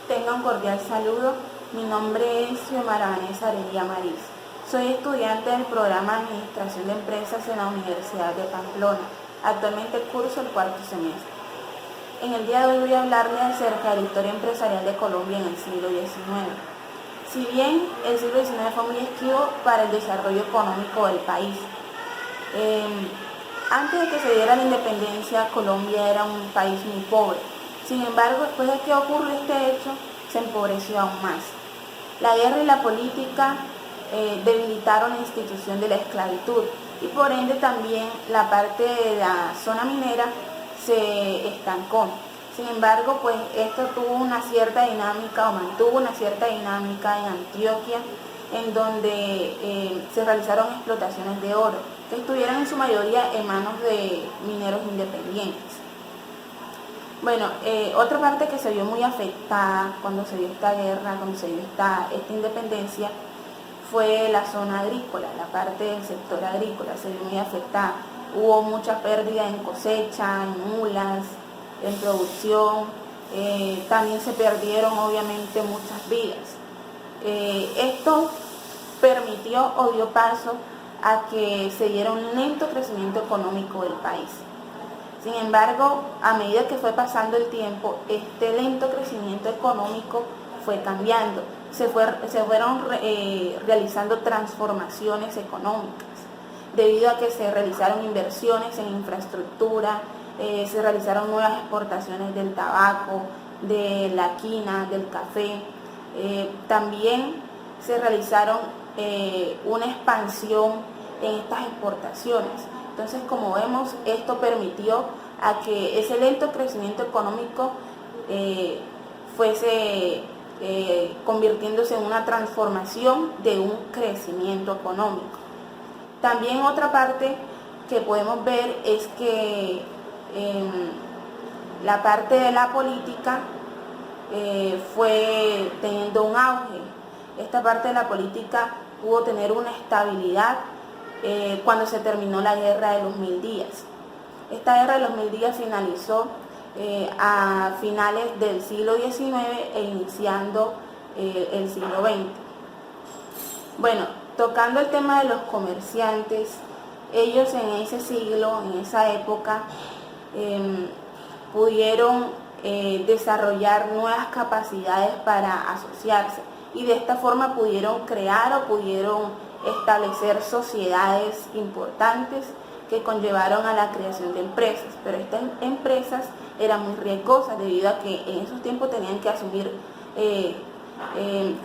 Tenga un cordial saludo. Mi nombre es Xiomara Vanessa Arelia Mariz. Soy estudiante del programa de Administración de Empresas en la Universidad de Pamplona. Actualmente curso el cuarto semestre. En el día de hoy voy a hablarles acerca de la historia empresarial de Colombia en el siglo XIX. Si bien el siglo XIX fue muy esquivo para el desarrollo económico del país, antes de que se diera la independencia, Colombia era un país muy pobre. Sin embargo, después de que ocurrió este hecho, se empobreció aún más. La guerra y la política debilitaron la institución de la esclavitud y por ende también la parte de la zona minera se estancó. Sin embargo, pues esto tuvo una cierta dinámica o mantuvo una cierta dinámica en Antioquia, en donde se realizaron explotaciones de oro, que estuvieron en su mayoría en manos de mineros independientes. Bueno, otra parte que se vio muy afectada cuando se dio esta guerra, cuando se dio esta independencia, fue la zona agrícola, la parte del sector agrícola se vio muy afectada. Hubo mucha pérdida en cosecha, en mulas, en producción, también se perdieron obviamente muchas vidas. Esto permitió o dio paso a que se diera un lento crecimiento económico del país. Sin embargo, a medida que fue pasando el tiempo, este lento crecimiento económico fue cambiando, se fueron realizando transformaciones económicas, debido a que se realizaron inversiones en infraestructura, se realizaron nuevas exportaciones del tabaco, de la quina, del café, también se realizaron una expansión en estas exportaciones. Entonces, como vemos, esto permitió a que ese lento crecimiento económico fuese convirtiéndose en una transformación de un crecimiento económico. También otra parte que podemos ver es que la parte de la política fue teniendo un auge. Esta parte de la política pudo tener una estabilidad cuando se terminó la guerra de los 1000 días. Esta guerra de los 1000 días finalizó a finales del siglo XIX e iniciando el siglo XX. Bueno, tocando el tema de los comerciantes, ellos en ese siglo, en esa época, pudieron desarrollar nuevas capacidades para asociarse y de esta forma pudieron crear o pudieron establecer sociedades importantes que conllevaron a la creación de empresas, pero estas empresas eran muy riesgosas debido a que en esos tiempos tenían que asumir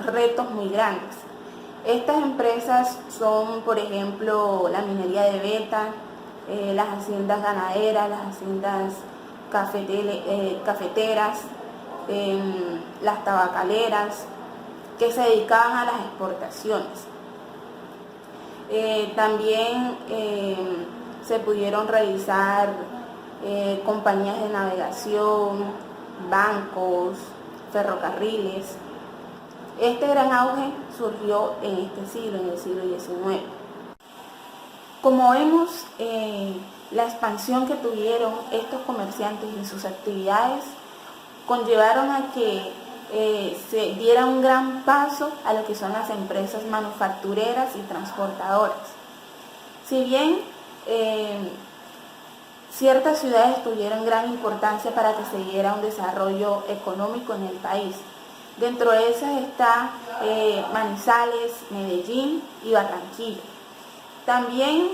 retos muy grandes. Estas empresas son, por ejemplo, la minería de beta, las haciendas ganaderas, las haciendas cafeteras, las tabacaleras, que se dedicaban a las exportaciones. También se pudieron realizar compañías de navegación, bancos, ferrocarriles. Este gran auge surgió en este siglo, en el siglo XIX. Como vemos, la expansión que tuvieron estos comerciantes en sus actividades conllevaron a que se diera un gran paso a lo que son las empresas manufactureras y transportadoras. Si bien ciertas ciudades tuvieron gran importancia para que se diera un desarrollo económico en el país, dentro de esas está Manizales, Medellín y Barranquilla. También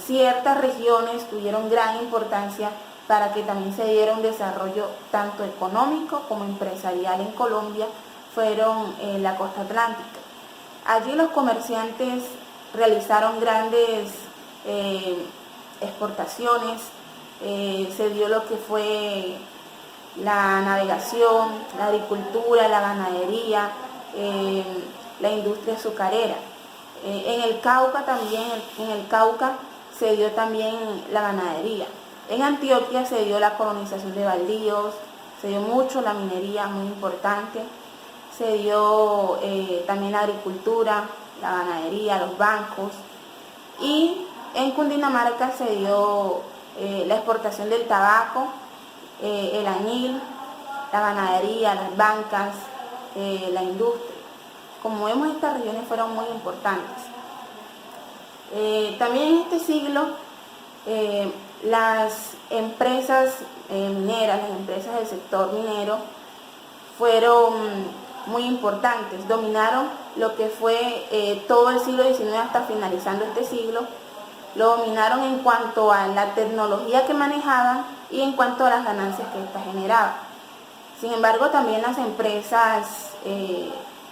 ciertas regiones tuvieron gran importancia para que también se diera un desarrollo tanto económico como empresarial en Colombia, fueron la costa atlántica. Allí los comerciantes realizaron grandes exportaciones, se dio lo que fue la navegación, la agricultura, la ganadería, la industria azucarera. En el Cauca también, en el Cauca se dio también la ganadería. En Antioquia se dio la colonización de baldíos, se dio mucho la minería, muy importante, se dio también la agricultura, la ganadería, los bancos, y en Cundinamarca se dio la exportación del tabaco, el añil, la ganadería, las bancas, la industria. Como vemos, estas regiones fueron muy importantes. También en este siglo, las empresas mineras, las empresas del sector minero, fueron muy importantes, dominaron lo que fue todo el siglo XIX hasta finalizando este siglo. Lo dominaron en cuanto a la tecnología que manejaban y en cuanto a las ganancias que ésta generaba. Sin embargo, también las empresas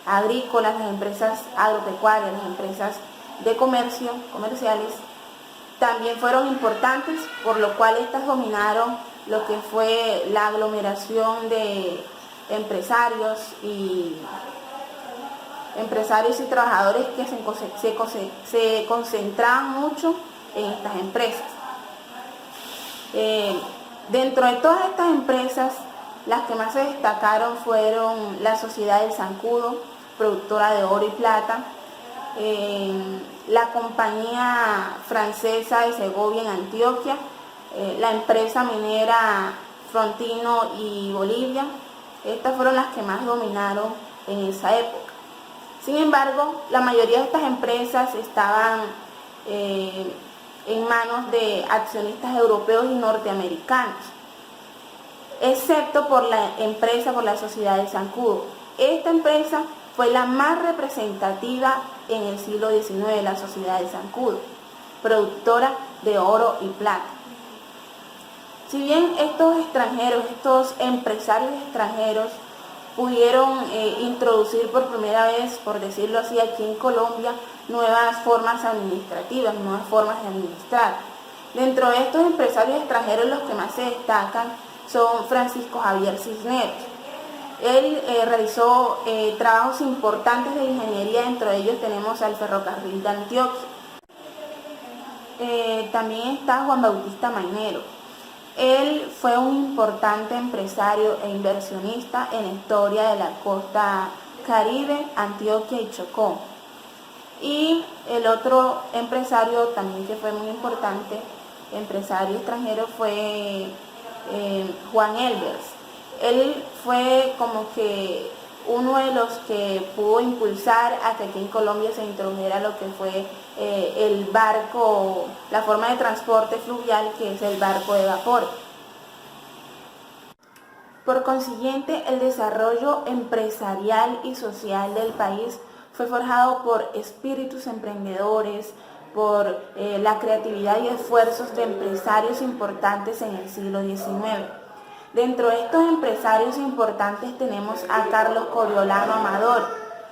agrícolas, las empresas agropecuarias, las empresas de comercio, comerciales, también fueron importantes, por lo cual estas dominaron lo que fue la aglomeración de empresarios y trabajadores que se concentraban mucho en estas empresas. Dentro de todas estas empresas, las que más se destacaron fueron la Sociedad del Zancudo, productora de oro y plata, la Compañía Francesa de Segovia en Antioquia, la empresa minera Frontino y Bolivia. Estas fueron las que más dominaron en esa época. Sin embargo, la mayoría de estas empresas estaban en manos de accionistas europeos y norteamericanos, excepto por la Sociedad del Zancudo. Esta empresa fue la más representativa en el siglo XIX, la Sociedad del Zancudo, productora de oro y plata. Si bien estos empresarios extranjeros, pudieron introducir por primera vez, por decirlo así, aquí en Colombia, nuevas formas administrativas, nuevas formas de administrar. Dentro de estos empresarios extranjeros, los que más se destacan son Francisco Javier Cisneros. Él realizó trabajos importantes de ingeniería, dentro de ellos tenemos al ferrocarril de Antioquia. También está Juan Bautista Mainero. Él fue un importante empresario e inversionista en la historia de la costa Caribe, Antioquia y Chocó. Y el otro empresario también que fue muy importante, empresario extranjero, fue Juan Elbers. Él fue como que uno de los que pudo impulsar a que aquí en Colombia se introdujera lo que fue el barco, la forma de transporte fluvial, que es el barco de vapor. Por consiguiente, el desarrollo empresarial y social del país fue forjado por espíritus emprendedores, por la creatividad y esfuerzos de empresarios importantes en el siglo XIX. Dentro de estos empresarios importantes tenemos a Carlos Coriolano Amador,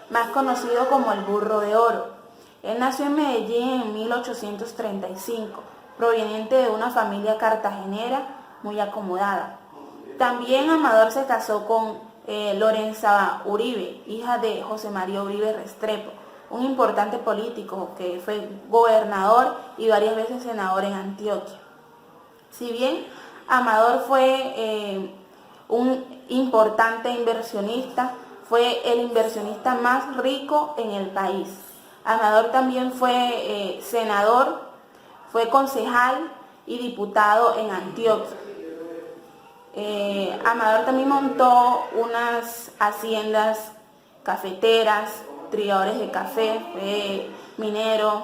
más conocido como el Burro de Oro. Él nació en Medellín en 1835, proveniente de una familia cartagenera muy acomodada. También Amador se casó con Lorenza Uribe, hija de José María Uribe Restrepo, un importante político que fue gobernador y varias veces senador en Antioquia. Si bien Amador fue un importante inversionista, fue el inversionista más rico en el país. Amador también fue senador, fue concejal y diputado en Antioquia. Amador también montó unas haciendas cafeteras, trigadores de café, fue minero,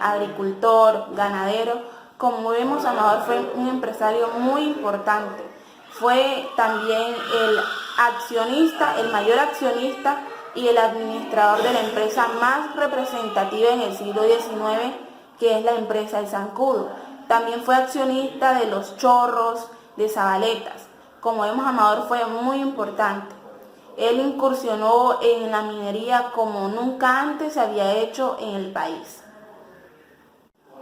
agricultor, ganadero. Como vemos, Amador fue un empresario muy importante. Fue también el accionista, el mayor accionista y el administrador de la empresa más representativa en el siglo XIX, que es la empresa El Zancudo. También fue accionista de Los Chorros, de Zabaletas. Como vemos, Amador fue muy importante. Él incursionó en la minería como nunca antes se había hecho en el país.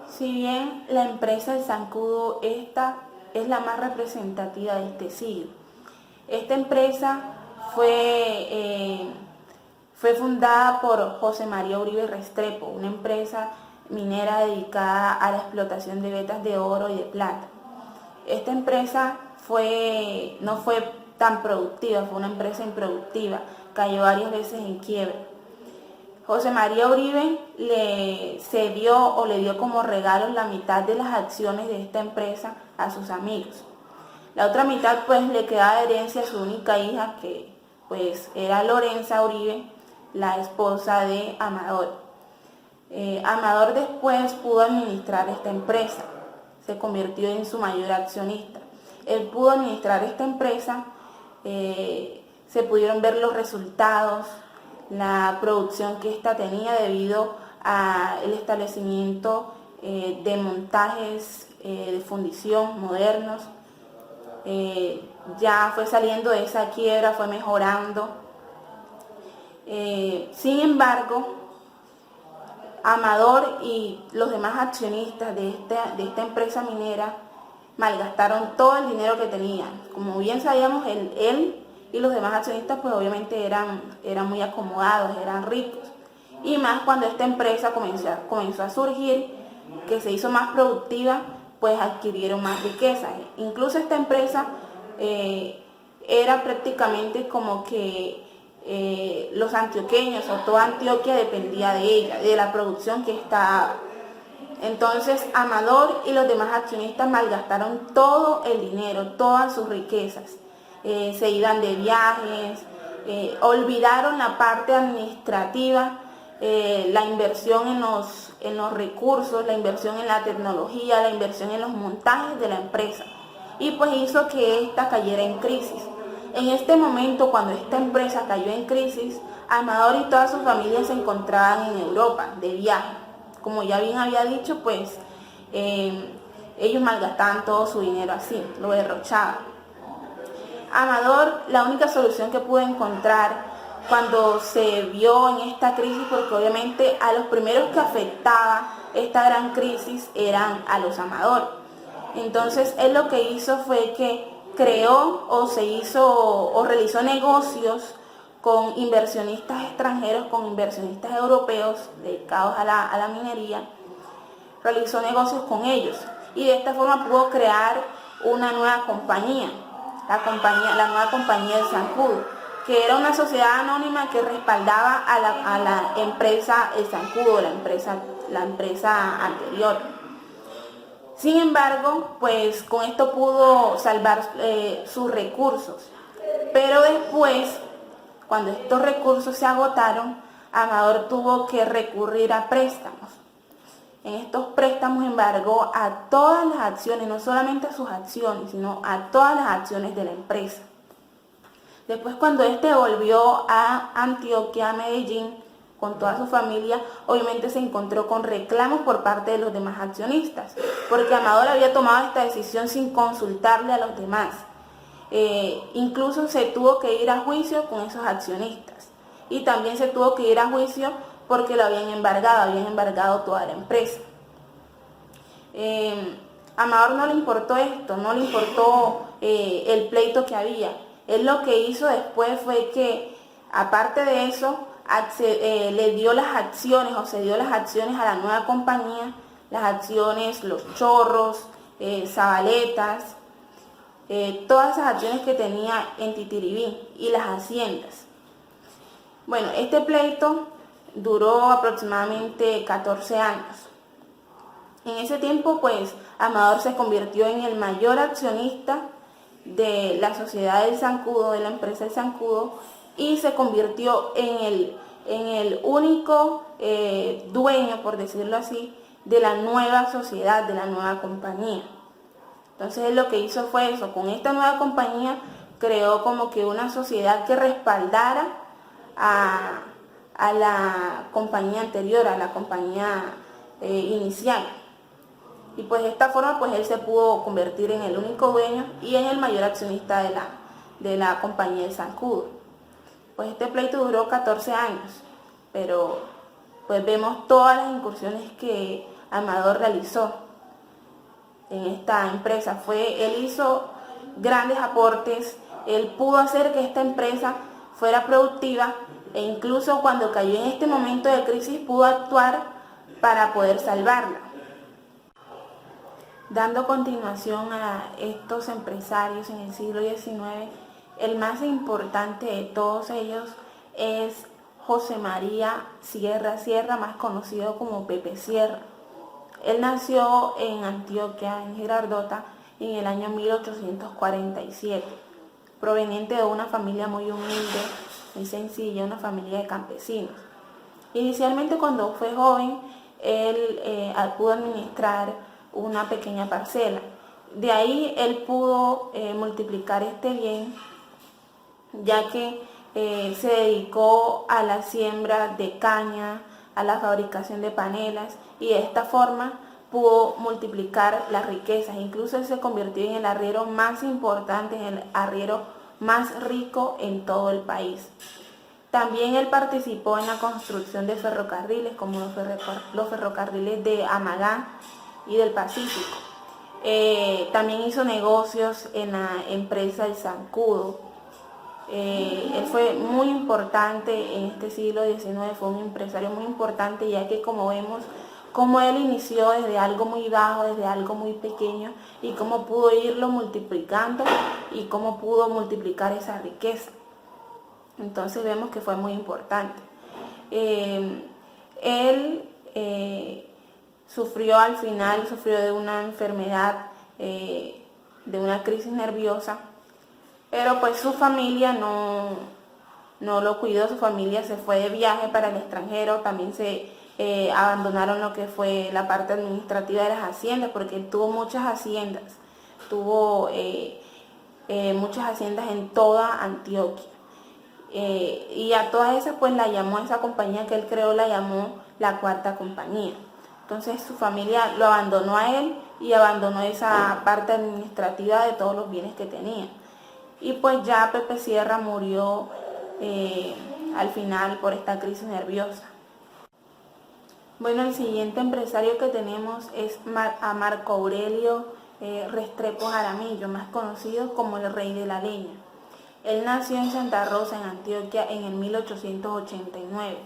Si bien la empresa El Zancudo, esta es la más representativa de este siglo. Esta empresa fue fundada por José María Uribe Restrepo, una empresa minera dedicada a la explotación de vetas de oro y de plata. Esta empresa no fue tan productiva, fue una empresa improductiva, cayó varias veces en quiebra. José María Uribe le cedió o le dio como regalo la mitad de las acciones de esta empresa a sus amigos. La otra mitad pues le quedaba de herencia a su única hija, que pues era Lorenza Uribe, la esposa de Amador. Amador después pudo administrar esta empresa, se convirtió en su mayor accionista. Él pudo administrar esta empresa, se pudieron ver los resultados, la producción que ésta tenía debido al establecimiento de montajes de fundición modernos. Ya fue saliendo de esa quiebra, fue mejorando. Sin embargo, Amador y los demás accionistas de esta empresa minera malgastaron todo el dinero que tenían. Como bien sabíamos, él y los demás accionistas pues obviamente eran muy acomodados, eran ricos. Y más cuando esta empresa comenzó a surgir, que se hizo más productiva, pues adquirieron más riquezas. Incluso esta empresa era prácticamente como que los antioqueños o toda Antioquia dependía de ella, de la producción que estaba. Entonces Amador y los demás accionistas malgastaron todo el dinero, todas sus riquezas. Se iban de viajes, olvidaron la parte administrativa, la inversión en los recursos, la inversión en la tecnología, la inversión en los montajes de la empresa, y pues hizo que ésta cayera en crisis. En este momento, cuando esta empresa cayó en crisis, Amador y toda su familia se encontraban en Europa de viaje. Como ya bien había dicho, pues ellos malgastaban todo su dinero así, lo derrochaban. Amador, la única solución que pudo encontrar cuando se vio en esta crisis, porque obviamente a los primeros que afectaba esta gran crisis eran a los Amador. Entonces él lo que hizo fue que creó o realizó negocios con inversionistas extranjeros, con inversionistas europeos dedicados a la minería. Realizó negocios con ellos y de esta forma pudo crear una nueva compañía, la nueva compañía del Zancudo, que era una sociedad anónima que respaldaba a la empresa El Zancudo, la empresa anterior. Sin embargo, pues con esto pudo salvar sus recursos. Pero después, cuando estos recursos se agotaron, Amador tuvo que recurrir a préstamos. En estos préstamos embargó a todas las acciones, no solamente a sus acciones, sino a todas las acciones de la empresa. Después, cuando este volvió a Antioquia, a Medellín, con toda su familia, obviamente se encontró con reclamos por parte de los demás accionistas, porque Amador había tomado esta decisión sin consultarle a los demás. Incluso se tuvo que ir a juicio con esos accionistas, y también se tuvo que ir a juicio porque lo habían embargado toda la empresa. Amador no le importó esto, no le importó el pleito que había. Él lo que hizo después fue que, aparte de eso, le dio las acciones o cedió las acciones a la nueva compañía, las acciones, los chorros, Zabaletas, todas esas acciones que tenía en Titiribí y las haciendas. Bueno, este pleito duró aproximadamente 14 años. En ese tiempo, pues, Amador se convirtió en el mayor accionista de la sociedad del Zancudo, de la empresa del Zancudo, y se convirtió en el único dueño, por decirlo así, de la nueva sociedad, de la nueva compañía. Entonces él lo que hizo fue eso, con esta nueva compañía creó como que una sociedad que respaldara a la compañía anterior, a la compañía inicial. Y pues de esta forma pues él se pudo convertir en el único dueño y en el mayor accionista de la compañía del Zancudo. Pues este pleito duró 14 años, pero pues vemos todas las incursiones que Amador realizó en esta empresa. Él hizo grandes aportes, él pudo hacer que esta empresa fuera productiva e incluso cuando cayó en este momento de crisis pudo actuar para poder salvarla. Dando continuación a estos empresarios en el siglo XIX, el más importante de todos ellos es José María Sierra, más conocido como Pepe Sierra. Él nació en Antioquia, en Girardota, en el año 1847, proveniente de una familia muy humilde, muy sencilla, una familia de campesinos. Inicialmente, cuando fue joven, él pudo administrar una pequeña parcela. De ahí él pudo multiplicar este bien, ya que se dedicó a la siembra de caña, a la fabricación de panelas, y de esta forma pudo multiplicar las riquezas. Incluso él se convirtió en el arriero más importante, en el arriero más rico en todo el país. También él participó en la construcción de ferrocarriles, como los ferrocarriles de Amagán y del Pacífico. También hizo negocios en la empresa El Zancudo. Él fue muy importante en este siglo XIX, fue un empresario muy importante, ya que, como vemos, cómo él inició desde algo muy bajo, desde algo muy pequeño, y cómo pudo irlo multiplicando y cómo pudo multiplicar esa riqueza. Entonces vemos que fue muy importante. Él sufrió de una enfermedad, de una crisis nerviosa, pero pues su familia no lo cuidó. Su familia se fue de viaje para el extranjero. También se abandonaron lo que fue la parte administrativa de las haciendas, porque él tuvo muchas haciendas, muchas haciendas en toda Antioquia. Y a todas esas pues esa compañía que él creó la llamó la Cuarta Compañía. Entonces su familia lo abandonó a él y abandonó esa parte administrativa de todos los bienes que tenía. Y pues ya Pepe Sierra murió al final por esta crisis nerviosa. Bueno, el siguiente empresario que tenemos es a Marco Aurelio Restrepo Jaramillo, más conocido como el Rey de la Leña. Él nació en Santa Rosa, en Antioquia, en el 1889.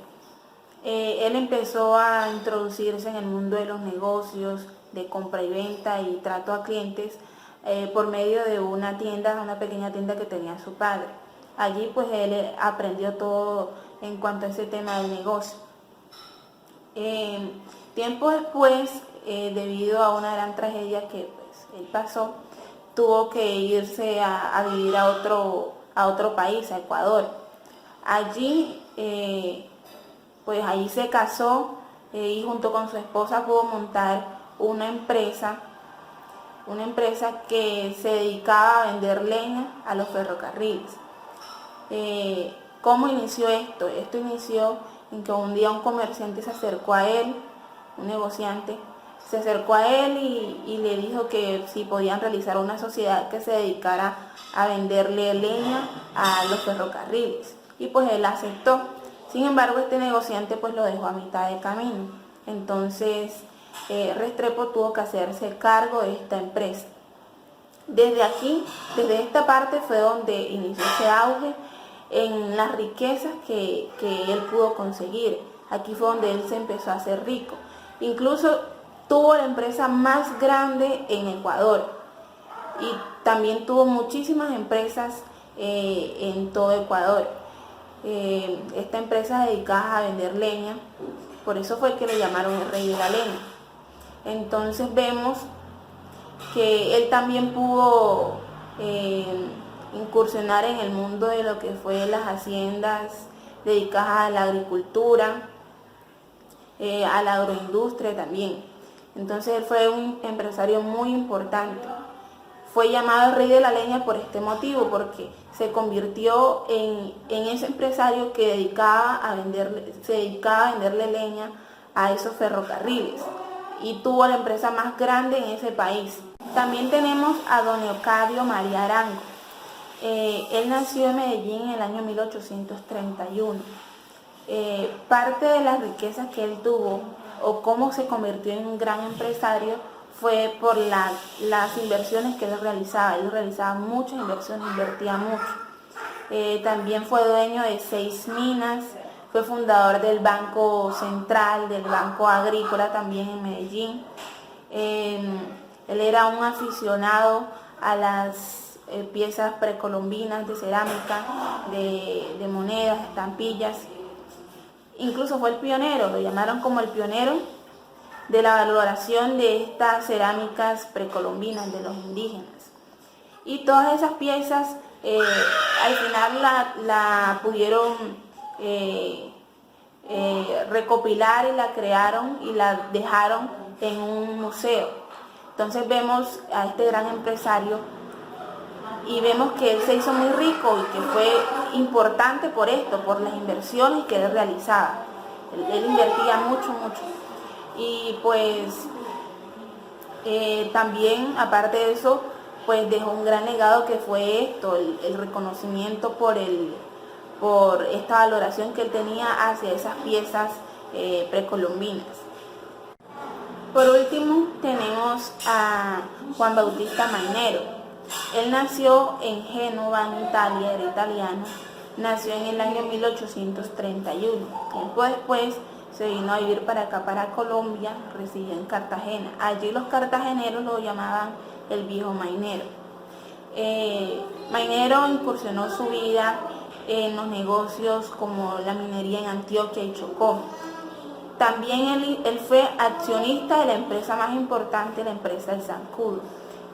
Él empezó a introducirse en el mundo de los negocios, de compra y venta y trato a clientes por medio de una pequeña tienda que tenía su padre. Allí pues él aprendió todo en cuanto a ese tema del negocio. Tiempo después, debido a una gran tragedia que pues, él pasó, tuvo que irse a vivir a otro país, a Ecuador. Allí, pues allí se casó y junto con su esposa pudo montar una empresa que se dedicaba a vender leña a los ferrocarriles. ¿Cómo inició esto? Esto inició en que un día un comerciante se acercó a él, un negociante, se acercó a él y le dijo que si podían realizar una sociedad que se dedicara a venderle leña a los ferrocarriles. Y pues él aceptó. Sin embargo, este negociante pues lo dejó a mitad de camino. Entonces Restrepo tuvo que hacerse cargo de esta empresa. Desde esta parte fue donde inició ese auge en las riquezas que él pudo conseguir. Aquí fue donde él se empezó a hacer rico. Incluso tuvo la empresa más grande en Ecuador y también tuvo muchísimas empresas en todo Ecuador. Esta empresa dedicada a vender leña, por eso fue que le llamaron el Rey de la Leña. Entonces vemos que él también pudo incursionar en el mundo de lo que fue las haciendas dedicadas a la agricultura, a la agroindustria también. Entonces él fue un empresario muy importante. Fue llamado el Rey de la Leña por este motivo, porque se convirtió en ese empresario que se dedicaba a venderle leña a esos ferrocarriles y tuvo la empresa más grande en ese país. También tenemos a don Leocadio María Arango. Él nació en Medellín en el año 1831. Parte de las riquezas que él tuvo o cómo se convirtió en un gran empresario fue por las inversiones que él realizaba. Él realizaba muchas inversiones, invertía mucho. También fue dueño de 6 minas, fue fundador del Banco Central, del Banco Agrícola también en Medellín. Él era un aficionado a las piezas precolombinas de cerámica, de monedas, estampillas. Incluso fue el pionero, lo llamaron como el pionero de la valoración de estas cerámicas precolombinas de los indígenas. Y todas esas piezas al final la pudieron recopilar y la crearon y la dejaron en un museo. Entonces vemos a este gran empresario y vemos que él se hizo muy rico y que fue importante por esto, por las inversiones que él realizaba. Él invertía mucho. Y pues también, aparte de eso, pues dejó un gran legado que fue esto, el reconocimiento por esta valoración que él tenía hacia esas piezas precolombinas. Por último, tenemos a Juan Bautista Mainero. Él nació en Génova, en Italia, era italiano. Nació en el año 1831. Tiempo después se vino a vivir para acá, para Colombia, residió en Cartagena. Allí los cartageneros lo llamaban el viejo Mainero. Mainero incursionó su vida en los negocios como la minería en Antioquia y Chocó. También él fue accionista de la empresa más importante, la empresa El Zancudo.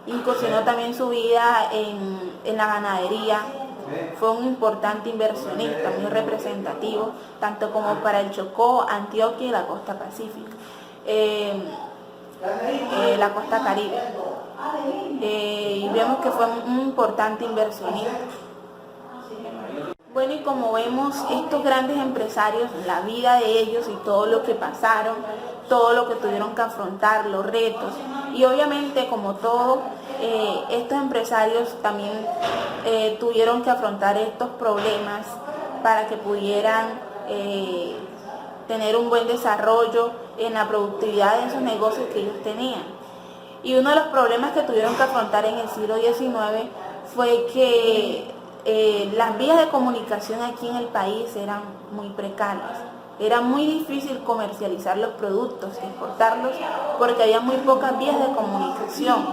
Incursionó también su vida en la ganadería. Fue un importante inversionista, muy representativo, tanto como para el Chocó, Antioquia y la costa pacífica, la costa caribe. Y vemos que fue un importante inversionista. Bueno, y como vemos, estos grandes empresarios, la vida de ellos y todo lo que pasaron, todo lo que tuvieron que afrontar, los retos, y obviamente, como todo, estos empresarios también tuvieron que afrontar estos problemas para que pudieran tener un buen desarrollo en la productividad de esos negocios que ellos tenían. Y uno de los problemas que tuvieron que afrontar en el siglo XIX fue que las vías de comunicación aquí en el país eran muy precarias. Era muy difícil comercializar los productos, exportarlos, porque había muy pocas vías de comunicación,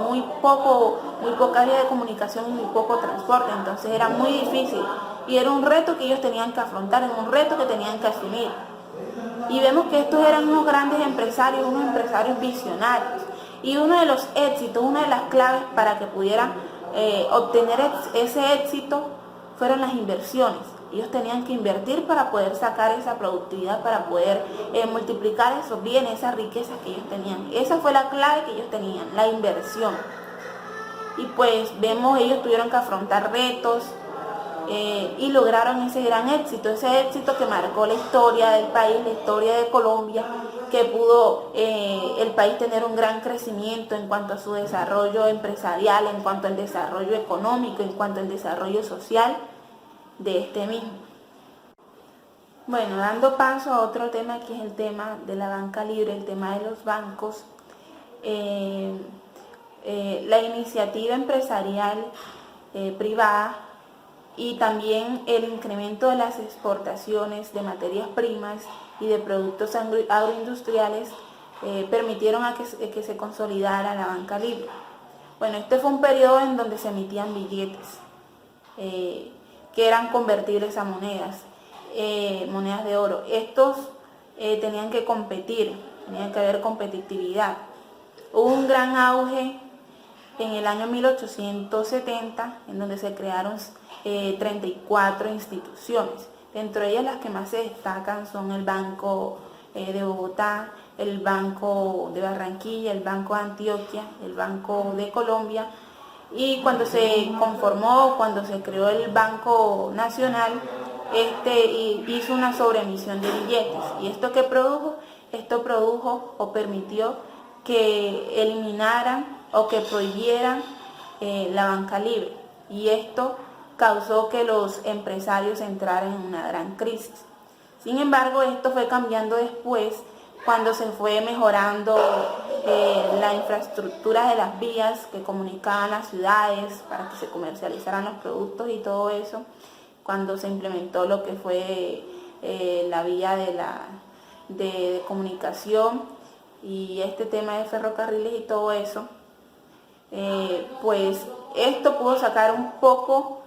muy pocas vías de comunicación y muy poco transporte. Entonces era muy difícil y era un reto que ellos tenían que afrontar, era un reto que tenían que asumir. Y vemos que estos eran unos grandes empresarios, unos empresarios visionarios. Y uno de los éxitos, una de las claves para que pudieran obtener ese éxito fueron las inversiones. Ellos tenían que invertir para poder sacar esa productividad, para poder multiplicar esos bienes, esas riquezas que ellos tenían. Esa fue la clave que ellos tenían, la inversión. Y pues vemos, ellos tuvieron que afrontar retos y lograron ese gran éxito, ese éxito que marcó la historia del país, la historia de Colombia, que pudo el país tener un gran crecimiento en cuanto a su desarrollo empresarial, en cuanto al desarrollo económico, en cuanto al desarrollo social de este mismo. Bueno, dando paso a otro tema que es el tema de la banca libre, el tema de los bancos, la iniciativa empresarial privada y también el incremento de las exportaciones de materias primas y de productos agroindustriales permitieron a que se consolidara la banca libre. Bueno, este fue un periodo en donde se emitían billetes que eran convertibles a monedas de oro. Estos tenían que competir, tenía que haber competitividad. Hubo un gran auge en el año 1870, en donde se crearon 34 instituciones. Dentro de ellas las que más se destacan son el Banco de Bogotá, el Banco de Barranquilla, el Banco de Antioquia, el Banco de Colombia. Y cuando se conformó, cuando se creó el Banco Nacional, hizo una sobreemisión de billetes. ¿Y esto qué produjo? Esto produjo o permitió que eliminaran o que prohibieran la banca libre. Y esto causó que los empresarios entraran en una gran crisis. Sin embargo, esto fue cambiando después, cuando se fue mejorando la infraestructura de las vías que comunicaban las ciudades para que se comercializaran los productos y todo eso, cuando se implementó lo que fue la vía de comunicación y este tema de ferrocarriles y todo eso, pues esto pudo sacar un poco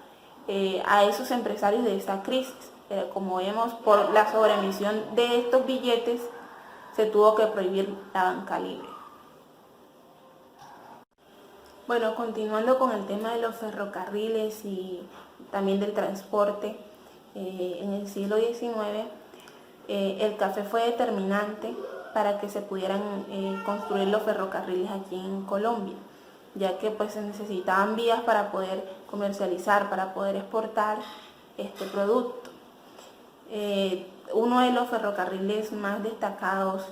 a esos empresarios de esa crisis. Como vemos, por la sobreemisión de estos billetes, se tuvo que prohibir la banca libre. Bueno, continuando con el tema de los ferrocarriles y también del transporte, en el siglo XIX el café fue determinante para que se pudieran construir los ferrocarriles aquí en Colombia, ya que pues se necesitaban vías para poder comercializar, para poder exportar este producto. Uno de los ferrocarriles más destacados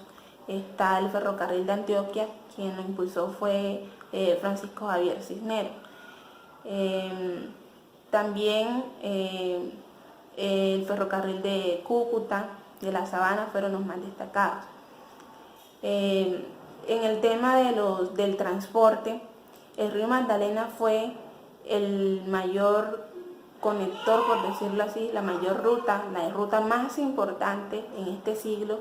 está el ferrocarril de Antioquia. Quien lo impulsó fue Francisco Javier Cisneros. También el ferrocarril de Cúcuta, de la Sabana, fueron los más destacados. En el tema del transporte, el río Magdalena fue el mayor conector, por decirlo así, la mayor ruta, la ruta más importante en este siglo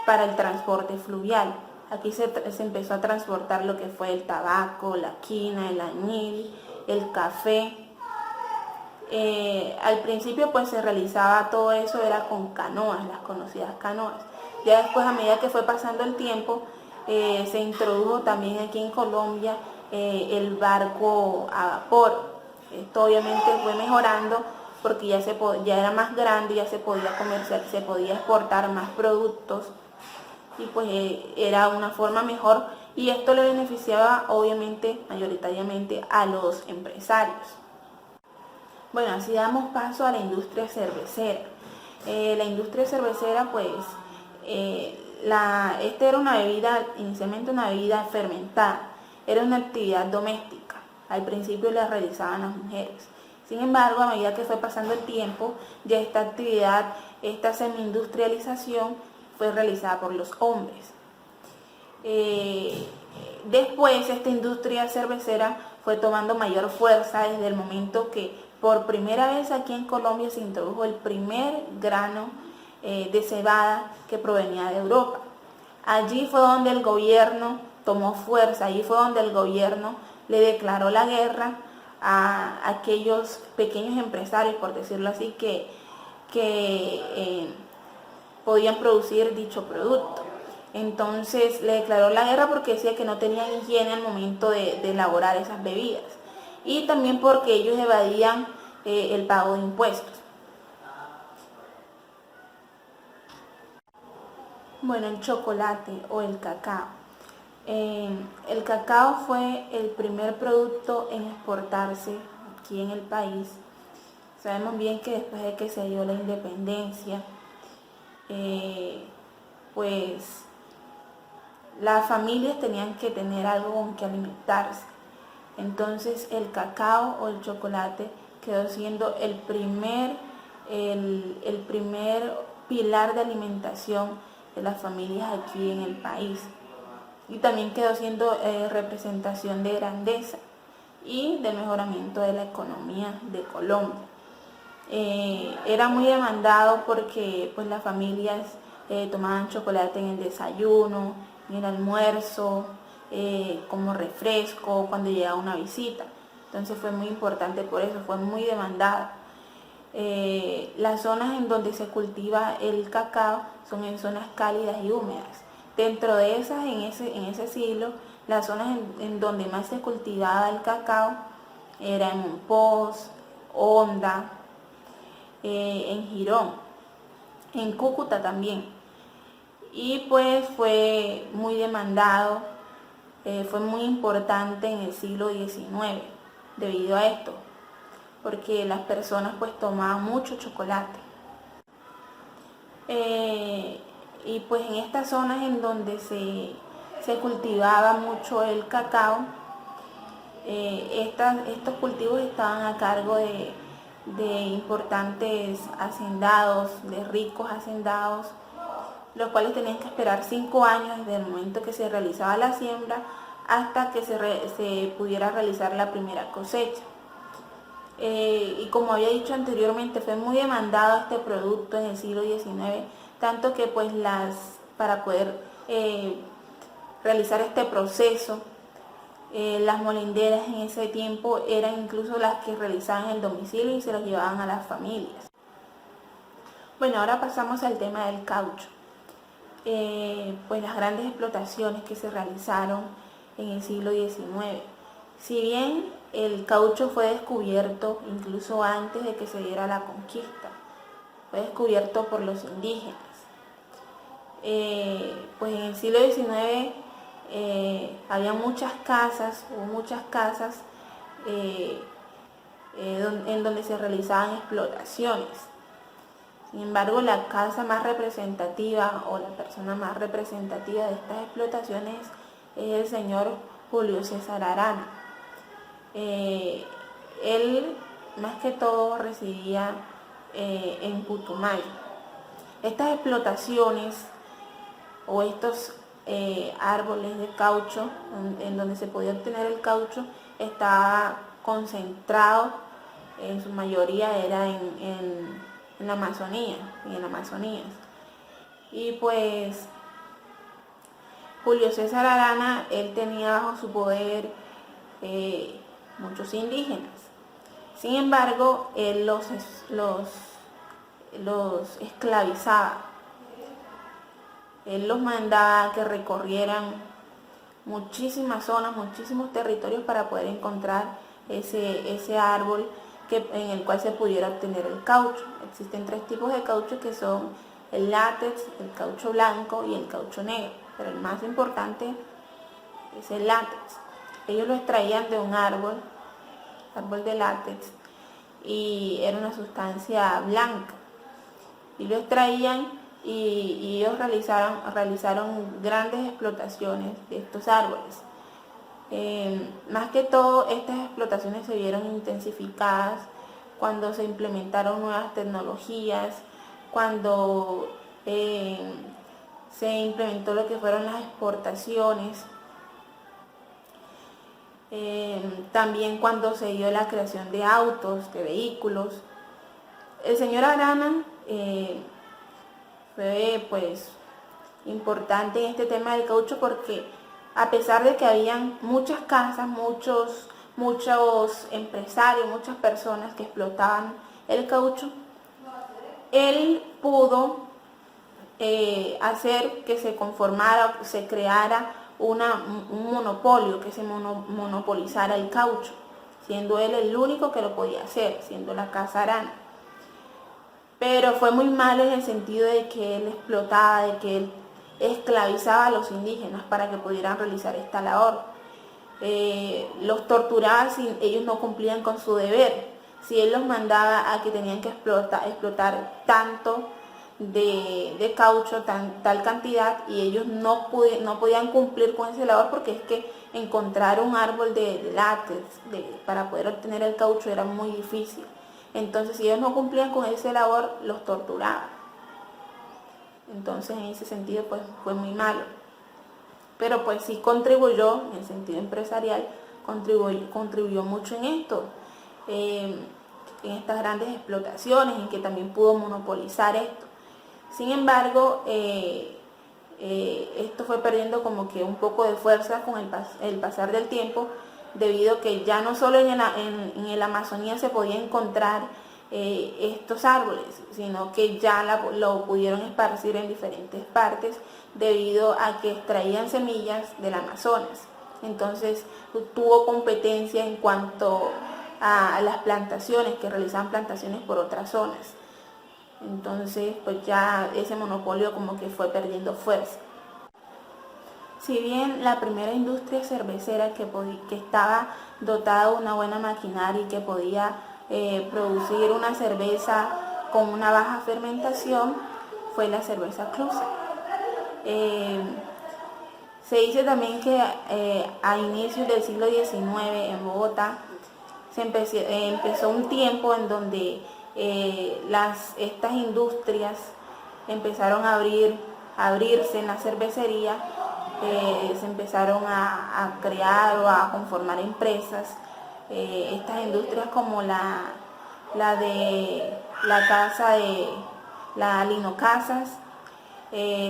para el transporte fluvial. Aquí se empezó a transportar lo que fue el tabaco, la quina, el añil, el café. Al principio pues se realizaba todo eso, era con canoas, las conocidas canoas. Ya después, a medida que fue pasando el tiempo, se introdujo también aquí en Colombia el barco a vapor. Esto obviamente fue mejorando porque ya era más grande, ya se podía comerciar, se podía exportar más productos y pues era una forma mejor, y esto le beneficiaba obviamente mayoritariamente a los empresarios. Bueno, así damos paso a la industria cervecera. La industria cervecera pues esta era una bebida, inicialmente una bebida fermentada, era una actividad doméstica. Al principio la realizaban las mujeres. Sin embargo, a medida que fue pasando el tiempo, ya esta actividad, esta semi-industrialización fue realizada por los hombres. Después, esta industria cervecera fue tomando mayor fuerza desde el momento que por primera vez aquí en Colombia se introdujo el primer grano de cebada que provenía de Europa. Allí fue donde el gobierno tomó fuerza, allí fue donde el gobierno le declaró la guerra a aquellos pequeños empresarios, por decirlo así, que podían producir dicho producto. Entonces le declaró la guerra porque decía que no tenían higiene al momento de elaborar esas bebidas, y también porque ellos evadían el pago de impuestos. Bueno, el chocolate o el cacao. El cacao fue el primer producto en exportarse aquí en el país. Sabemos bien que después de que se dio la independencia, pues las familias tenían que tener algo con que alimentarse. Entonces el cacao o el chocolate quedó siendo el primer pilar de alimentación de las familias aquí en el país. Y también quedó siendo representación de grandeza y del mejoramiento de la economía de Colombia. Era muy demandado porque pues las familias tomaban chocolate en el desayuno, en el almuerzo, como refresco cuando llegaba una visita. Entonces fue muy importante por eso, fue muy demandado. Las zonas en donde se cultiva el cacao son en zonas cálidas y húmedas. Dentro de esas, en ese siglo, las zonas en donde más se cultivaba el cacao era en Monpós, Honda, en Girón, en Cúcuta también. Y pues fue muy demandado, fue muy importante en el siglo XIX debido a esto, porque las personas pues tomaban mucho chocolate. Y pues en estas zonas en donde se cultivaba mucho el cacao, estos cultivos estaban a cargo de importantes hacendados, de ricos hacendados, los cuales tenían que esperar 5 años desde el momento que se realizaba la siembra hasta que se pudiera realizar la primera cosecha. Y como había dicho anteriormente, fue muy demandado este producto en el siglo XIX, tanto que pues para poder realizar este proceso, las molinderas en ese tiempo eran incluso las que realizaban el domicilio y se los llevaban a las familias. Bueno, ahora pasamos al tema del caucho. pues las grandes explotaciones que se realizaron en el siglo XIX. Si bien el caucho fue descubierto incluso antes de que se diera la conquista, fue descubierto por los indígenas. Pues en el siglo XIX había muchas casas, en donde se realizaban explotaciones. Sin embargo, la casa más representativa o la persona más representativa de estas explotaciones es el señor Julio César Arana. Él más que todo residía en Putumayo. Estas explotaciones o estos árboles de caucho, en donde se podía obtener el caucho, estaba concentrado, en su mayoría era en la Amazonía, Y pues Julio César Arana, él tenía bajo su poder muchos indígenas. Sin embargo, él los esclavizaba. Él los mandaba a que recorrieran muchísimas zonas, muchísimos territorios para poder encontrar ese árbol en el cual se pudiera obtener el caucho. Existen 3 tipos de caucho, que son el látex, el caucho blanco y el caucho negro, pero el más importante es el látex. Ellos lo extraían de un árbol de látex, y era una sustancia blanca, y lo extraían y ellos realizaron grandes explotaciones de estos árboles. Más que todo, estas explotaciones se vieron intensificadas cuando se implementaron nuevas tecnologías, cuando se implementó lo que fueron las exportaciones, también cuando se dio la creación de autos, de vehículos. El señor Arana fue pues importante en este tema del caucho, porque a pesar de que habían muchas casas, muchos empresarios, muchas personas que explotaban el caucho, él pudo hacer que se creara un monopolio, que se monopolizara el caucho, siendo él el único que lo podía hacer, siendo la Casa Arana. Pero fue muy mal en el sentido de que él explotaba, de que él esclavizaba a los indígenas para que pudieran realizar esta labor. Los torturaba si ellos no cumplían con su deber. Si él los mandaba a que tenían que explotar tanto de caucho, tal cantidad, y ellos no podían cumplir con esa labor, porque es que encontrar un árbol de látex para poder obtener el caucho era muy difícil. Entonces, si ellos no cumplían con esa labor, los torturaban. Entonces, en ese sentido, pues fue muy malo. Pero pues sí contribuyó, en el sentido empresarial, contribuyó mucho en esto, en estas grandes explotaciones, en que también pudo monopolizar esto. Sin embargo, esto fue perdiendo como que un poco de fuerza con el pasar del tiempo, debido a que ya no solo en la Amazonía se podía encontrar estos árboles, sino que ya lo pudieron esparcir en diferentes partes, debido a que extraían semillas del Amazonas. Entonces tuvo competencia en cuanto a las plantaciones, que realizaban plantaciones por otras zonas. Entonces pues ya ese monopolio como que fue perdiendo fuerza. Si bien la primera industria cervecera que estaba dotada de una buena maquinaria y que podía producir una cerveza con una baja fermentación, fue la cerveza Clusa. Se dice también que a inicios del siglo XIX en Bogotá empezó un tiempo en donde estas industrias empezaron a abrirse en la cervecería. Se empezaron a crear o a conformar empresas, estas industrias como la de la casa de la Lino Casas,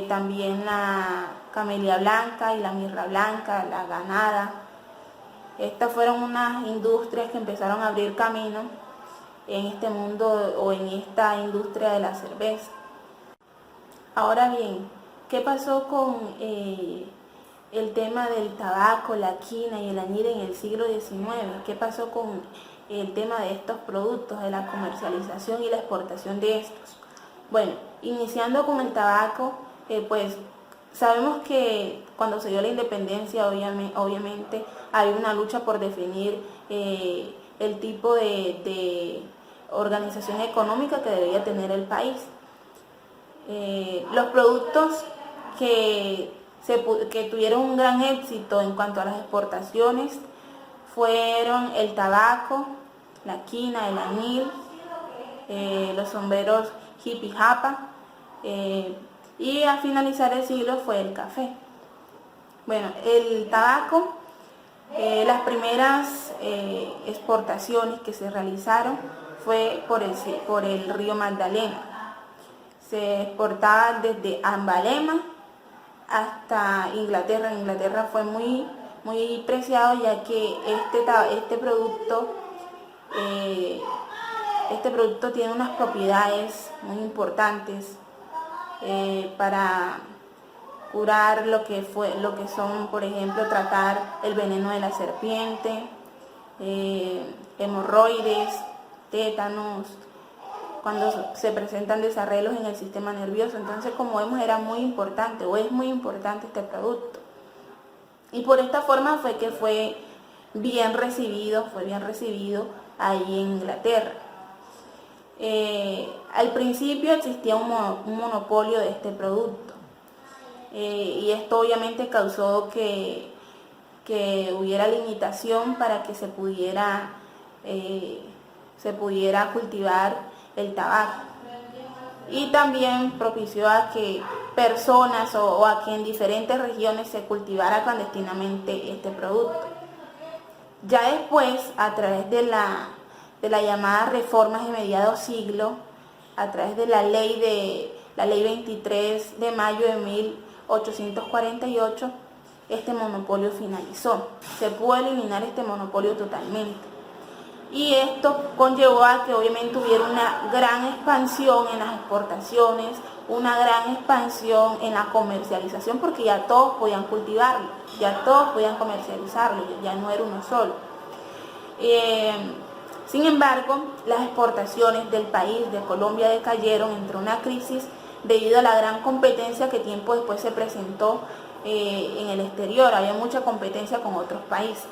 también la Camelia Blanca y la Mirra Blanca, la Ganada. Estas fueron unas industrias que empezaron a abrir camino en este mundo o en esta industria de la cerveza. Ahora bien, ¿Qué pasó con el tema del tabaco, la quina y el añil en el siglo XIX? ¿Qué pasó con el tema de estos productos, de la comercialización y la exportación de estos? Bueno, iniciando con el tabaco, pues sabemos que cuando se dio la independencia, obviamente había una lucha por definir el tipo de organización económica que debía tener el país. Los productos que tuvieron un gran éxito en cuanto a las exportaciones fueron el tabaco, la quina, el añil, los sombreros hippie japa, y a finalizar el siglo fue el café. Bueno, el tabaco, las primeras exportaciones que se realizaron fue por el río Magdalena. Se exportaba desde Ambalema hasta Inglaterra. En Inglaterra fue muy preciado, ya que este producto tiene unas propiedades muy importantes para curar lo que son, por ejemplo, tratar el veneno de la serpiente, hemorroides, tétanos, cuando se presentan desarreglos en el sistema nervioso. Entonces, como vemos, era muy importante, o es muy importante este producto. Y por esta forma fue que fue bien recibido ahí en Inglaterra. Al principio existía un monopolio de este producto, y esto obviamente causó que hubiera limitación para que se pudiera cultivar el tabaco, y también propició a que personas o a que en diferentes regiones se cultivara clandestinamente este producto. Ya después, a través de la llamada reformas de mediados siglo, a través de la ley 23 de mayo de 1848, este monopolio finalizó. Se pudo eliminar este monopolio totalmente. Y esto conllevó a que obviamente hubiera una gran expansión en las exportaciones, una gran expansión en la comercialización, porque ya todos podían cultivarlo, ya todos podían comercializarlo, ya no era uno solo. Sin embargo, las exportaciones del país, de Colombia, decayeron, entró una crisis debido a la gran competencia que tiempo después se presentó en el exterior. Había mucha competencia con otros países.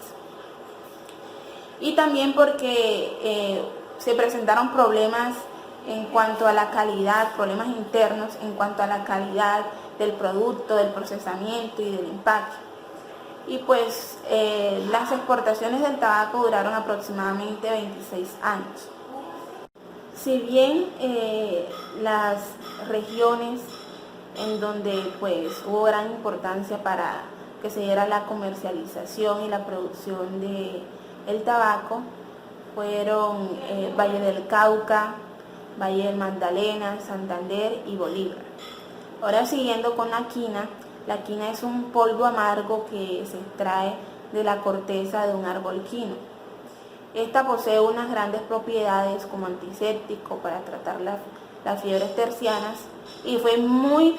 Y también porque se presentaron problemas en cuanto a la calidad, problemas internos en cuanto a la calidad del producto, del procesamiento y del empaque. Y pues las exportaciones del tabaco duraron aproximadamente 26 años. Si bien las regiones en donde pues hubo gran importancia para que se diera la comercialización y la producción del tabaco fueron Valle del Cauca, Valle del Magdalena, Santander y Bolívar. Ahora siguiendo con la quina es un polvo amargo que se extrae de la corteza de un árbol quino. Esta posee unas grandes propiedades como antiséptico para tratar las fiebres tercianas, y fue muy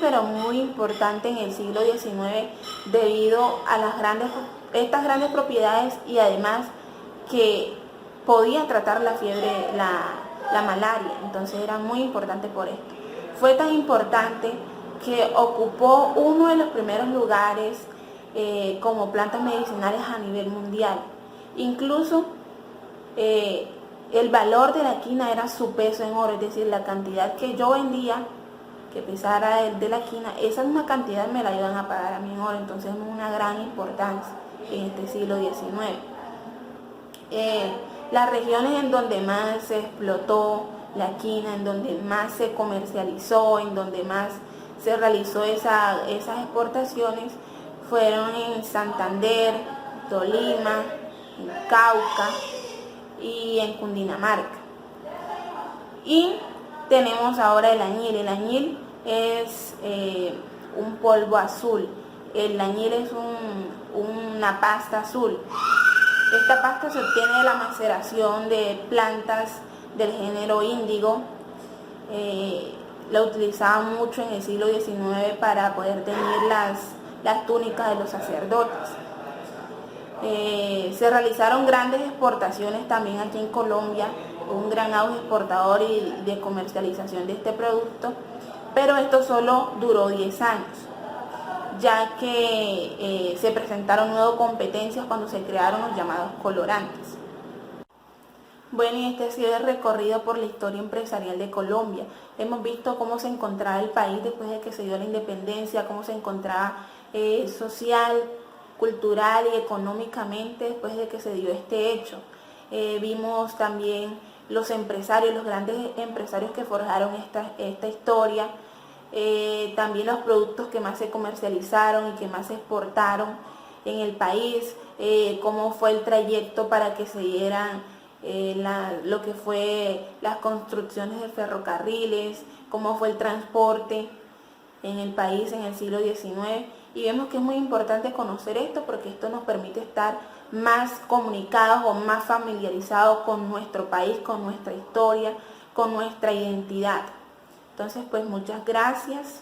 importante en el siglo XIX debido a estas grandes propiedades, y además que podía tratar la fiebre, la malaria. Entonces era muy importante por esto. Fue tan importante que ocupó uno de los primeros lugares como plantas medicinales a nivel mundial. Incluso el valor de la quina era su peso en oro, es decir, la cantidad que yo vendía, que pesara de la quina, esa misma cantidad me la iban a pagar a mí en oro. Entonces es una gran importancia en este siglo XIX. Las regiones en donde más se explotó la quina, en donde más se comercializó, en donde más se realizó esas exportaciones, fueron en Santander, Tolima, en Cauca y en Cundinamarca. Y tenemos ahora el añil. El añil es un polvo azul. El añil es una pasta azul. Esta pasta se obtiene de la maceración de plantas del género índigo. la utilizaban mucho en el siglo XIX para poder teñir las túnicas de los sacerdotes. Se realizaron grandes exportaciones también aquí en Colombia, un gran auge exportador y de comercialización de este producto, pero esto solo duró 10 años, ya que se presentaron nuevas competencias cuando se crearon los llamados colorantes. Bueno, y este ha sido el recorrido por la historia empresarial de Colombia. Hemos visto cómo se encontraba el país después de que se dio la independencia, cómo se encontraba social, cultural y económicamente después de que se dio este hecho. Vimos también los empresarios, los grandes empresarios que forjaron esta historia, también los productos que más se comercializaron y que más se exportaron en el país, cómo fue el trayecto para que se dieran lo que fue las construcciones de ferrocarriles, cómo fue el transporte en el país en el siglo XIX. Y vemos que es muy importante conocer esto porque esto nos permite estar más comunicados o más familiarizados con nuestro país, con nuestra historia, con nuestra identidad. Entonces, pues muchas gracias.